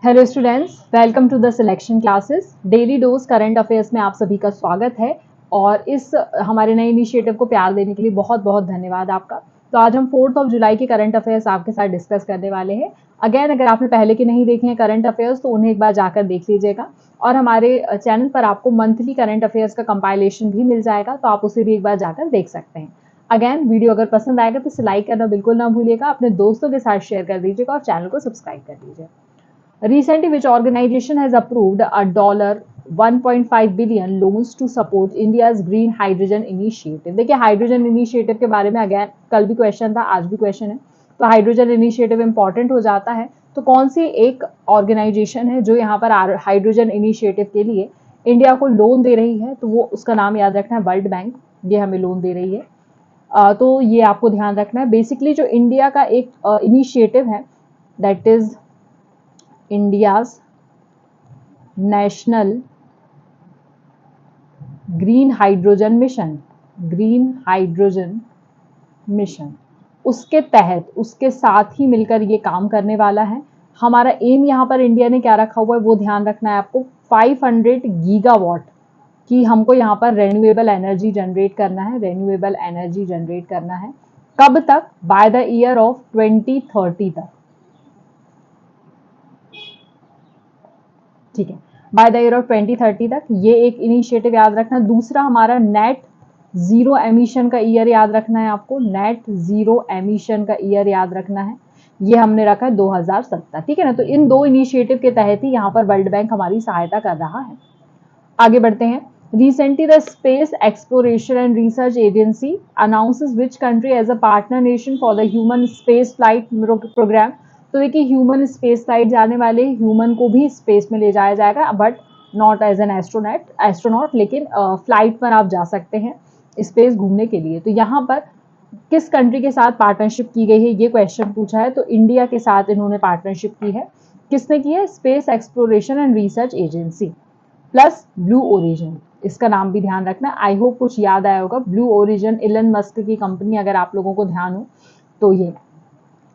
Hello students, welcome to the selection classes. Daily dose current affairs में आप सभी का स्वागत है और इस हमारे नए इनिशिएटिव को प्यार देने के लिए बहुत बहुत धन्यवाद आपका। तो आज हम 4 जुलाई के करंट अफेयर्स आपके साथ डिस्कस करने वाले हैं। अगेन, अगर आपने पहले के नहीं देखे हैं करंट अफेयर्स तो उन्हें एक बार जाकर देख लीजिएगा और हमारे चैनल पर आपको मंथली करंट अफेयर्स का कंपाइलेशन भी मिल जाएगा, तो आप उसे भी एक बार जाकर देख सकते हैं। अगेन, वीडियो अगर पसंद आएगा तो इसे लाइक करना बिल्कुल ना भूलिएगा, अपने दोस्तों के साथ शेयर कर दीजिएगा और चैनल को सब्सक्राइब कर दीजिए। Recently, which organization has approved a $1.5 billion loans to support India's green hydrogen initiative? देखिए, हाइड्रोजन इनिशिएटिव के बारे में अगेन कल भी क्वेश्चन था, आज भी क्वेश्चन है। तो हाइड्रोजन इनिशिएटिव इंपॉर्टेंट हो जाता है। तो कौन सी एक ऑर्गेनाइजेशन है जो यहाँ पर हाइड्रोजन इनिशिएटिव के लिए इंडिया को लोन दे रही है? तो वो उसका नाम याद रखना है, वर्ल्ड बैंक। ये हमें लोन दे रही है। तो ये आपको ध्यान रखना है। बेसिकली जो इंडिया का एक इनिशिएटिव है, that is India's National Green Hydrogen Mission, उसके तहत उसके साथ ही मिलकर ये काम करने वाला है। हमारा एम यहाँ पर इंडिया ने क्या रखा हुआ है वो ध्यान रखना है आपको। 500 गीगावाट की हमको यहाँ पर रेन्यूएबल एनर्जी जनरेट करना है। कब तक? बाय द ईयर ऑफ 2030 तक। ठीक है, बाय द ईयर ऑफ 2030 तक ये एक इनिशिएटिव याद रखना। दूसरा हमारा नेट जीरो एमिशन का ईयर याद रखना है आपको। नेट जीरो एमिशन का ईयर याद रखना है, ये हमने रखा है 2070। ठीक है ना। तो इन दो इनिशिएटिव के तहत ही यहाँ पर वर्ल्ड बैंक हमारी सहायता कर रहा है। आगे बढ़ते हैं। Recently, the Space Exploration and Research Agency announces which country as a partner nation for the human space flight program. तो देखिए, ह्यूमन स्पेस फ्लाइट जाने वाले ह्यूमन को भी स्पेस में ले जाया जाएगा, but not as an astronaut, लेकिन फ्लाइट पर आप जा सकते हैं स्पेस घूमने के लिए। तो यहाँ पर किस कंट्री के साथ पार्टनरशिप की गई है, ये क्वेश्चन पूछा है। तो इंडिया के साथ इन्होंने पार्टनरशिप की है। किसने की है? Space exploration and research agency plus blue origin. इसका नाम भी ध्यान रखना। आई होप कुछ याद आया होगा। ब्लू ओरिजिन इलन मस्क की कंपनी, अगर आप लोगों को ध्यान हो तो ये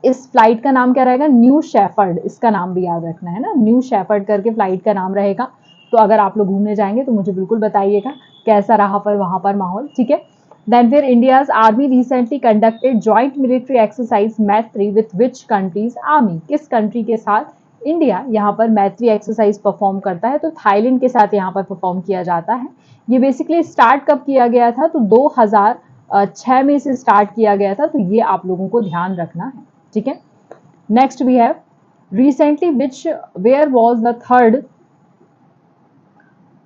इस फ्लाइट का नाम क्या रहेगा? New shepherd. इसका नाम भी याद रखना है ना, न्यू शेफर्ड करके फ्लाइट का नाम रहेगा। तो अगर आप लोग घूमने जाएंगे तो मुझे बिल्कुल बताइएगा कैसा रहा पर वहां पर माहौल। ठीक है। देन फिर India's army recently conducted joint military exercise मैत्री विथ विच कंट्रीज आर्मी? किस कंट्री के साथ इंडिया यहाँ पर मैत्री एक्सरसाइज परफॉर्म करता है? तो थाईलैंड के साथ यहाँ पर परफॉर्म किया जाता है। ये बेसिकली स्टार्ट कब किया गया था? तो 2006 में से स्टार्ट किया गया था। तो ये आप लोगों को ध्यान रखना है। ठीक है। Next we have recently where was the third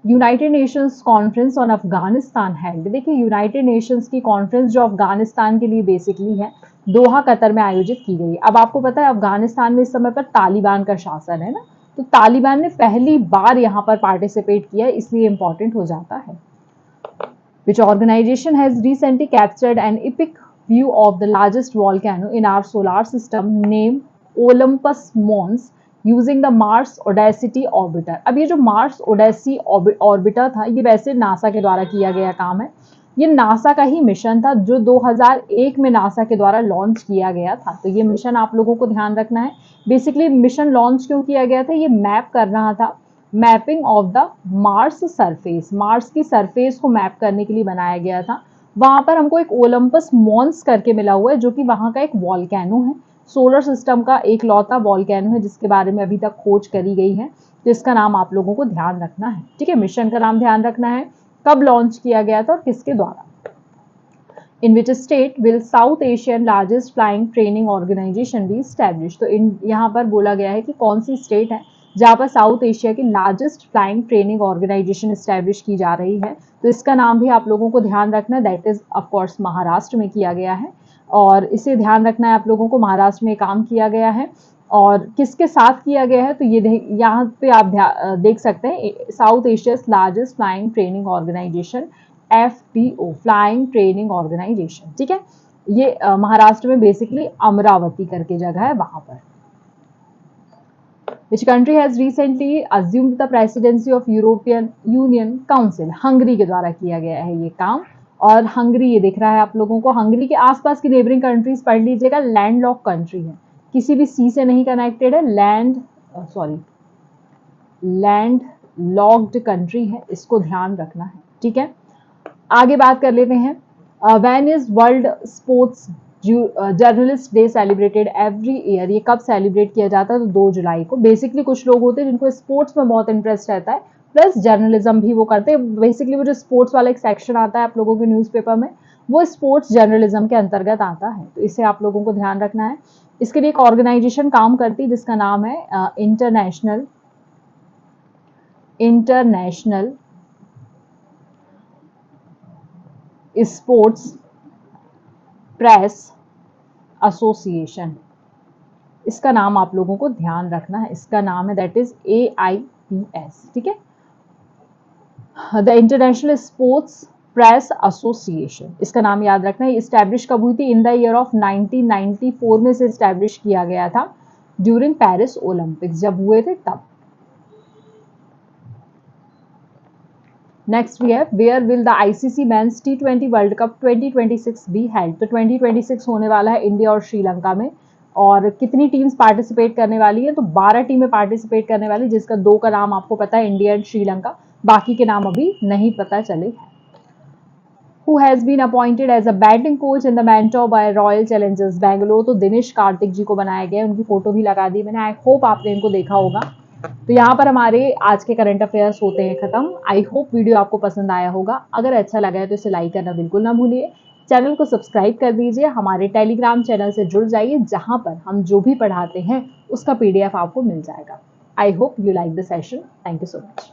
United Nations conference on Afghanistan held? देखिए, यूनाइटेड नेशंस की कॉन्फ्रेंस जो अफगानिस्तान के लिए बेसिकली है, दोहा कतर में आयोजित की गई। अब आपको पता है अफगानिस्तान में इस समय पर तालिबान का शासन है ना, तो तालिबान ने पहली बार यहाँ पर पार्टिसिपेट किया है, इसलिए इंपॉर्टेंट हो जाता है। Which organization has recently captured an epic view of the largest volcano in our solar system named Olympus Mons using the Mars Odyssey orbiter? अब ये जो Mars Odyssey orbiter था, ये वैसे नासा के द्वारा किया गया काम है। ये नासा का ही मिशन था जो 2001 में नासा के द्वारा लॉन्च किया गया था। तो ये मिशन आप लोगों को ध्यान रखना है। बेसिकली मिशन लॉन्च क्यों किया गया था? ये मैप कर रहा था, mapping of the Mars surface, Mars की सरफेस को मैप करने के लिए बनाया गया था। वहां पर हमको एक ओलंपस मॉन्स करके मिला हुआ है, जो कि वहां का एक वॉल्केनो है, सोलर सिस्टम का एक लौता वॉल्केनो है जिसके बारे में अभी तक खोज करी गई है। तो इसका नाम आप लोगों को ध्यान रखना है। ठीक है, मिशन का नाम ध्यान रखना है, कब लॉन्च किया गया था और किसके द्वारा। In which state will South Asian largest flying training organisation be establish? तो यहाँ पर बोला गया है कि कौन सी स्टेट है जहाँ पर साउथ एशिया की largest flying training organisation establish की जा रही है। तो इसका नाम भी आप लोगों को ध्यान रखना है, दैट इज ऑफकोर्स महाराष्ट्र में किया गया है। और इसे ध्यान रखना है आप लोगों को, महाराष्ट्र में काम किया गया है और किसके साथ किया गया है? तो ये यहाँ पे आप देख सकते हैं, South Asia largest flying training organisation, FTO, flying training organisation. ठीक है, ये महाराष्ट्र में बेसिकली अमरावती करके जगह है वहां पर। Which country has recently assumed the presidency of European Union Council? Hungary के द्वारा किया गया है ये काम। और हंगरी ये दिख रहा है आप लोगों को। हंगरी के आसपास की नेबरिंग कंट्रीज पढ़ लीजिएगा। लैंड लॉक कंट्री है, किसी भी सी से नहीं कनेक्टेड है, लैंड लॉक्ड कंट्री है, इसको ध्यान रखना है, ठीक है। आगे बात कर लेते हैं, when is world sports journalist day celebrated every year, ये कब सेलिब्रेट किया जाता है? तो 2 जुलाई को। बेसिकली कुछ लोग होते हैं जिनको स्पोर्ट्स में बहुत इंटरेस्ट रहता है, प्लस जर्नलिज्म भी वो करते हैं। बेसिकली वो जो स्पोर्ट्स वाला एक सेक्शन आता है आप लोगों के न्यूज़पेपर में, वो स्पोर्ट्स जर्नलिज्म के अंतर्गत आता है, तो इसे आप लोगों को ध्यान रखना है। इसके लिए एक ऑर्गेनाइजेशन काम करती है जिसका नाम है इंटरनेशनल स्पोर्ट्स प्रेस एसोसिएशन, इसका नाम आप लोगों को ध्यान रखना है। इसका नाम है दैट इज AIPS, ठीक है, the international sports press association, इसका नाम याद रखना है। इस्टेब्लिश कब हुई थी? इन द ईयर ऑफ 1994 में से इस्टेब्लिश किया गया था, ड्यूरिंग पेरिस ओलंपिक्स, जब हुए थे तब। Next we have, where will the ICC men's T20 world cup 2026 be held? तो 2026 होने वाला है इंडिया और श्रीलंका में, और कितनी टीम्स पार्टिसिपेट करने वाली है? तो 12 टीमें पार्टिसिपेट करने वाली, जिसका 2 का नाम आपको पता है, इंडिया एंड श्रीलंका, बाकी के नाम अभी नहीं पता चले हैं। Who has been appointed as a batting coach in the mentor by Royal Challengers Bangalore? तो दिनेश कार्तिक जी को बनाया गया है, उनकी फोटो भी लगा दी मैंने, आई होप आपने इनको देखा होगा। तो यहाँ पर हमारे आज के करंट अफेयर्स होते हैं खत्म। आई होप वीडियो आपको पसंद आया होगा, अगर अच्छा लगा है तो इसे लाइक करना बिल्कुल ना भूलिए, चैनल को सब्सक्राइब कर दीजिए, हमारे टेलीग्राम चैनल से जुड़ जाइए जहां पर हम जो भी पढ़ाते हैं उसका PDF आपको मिल जाएगा। I hope you like the session, thank you so much.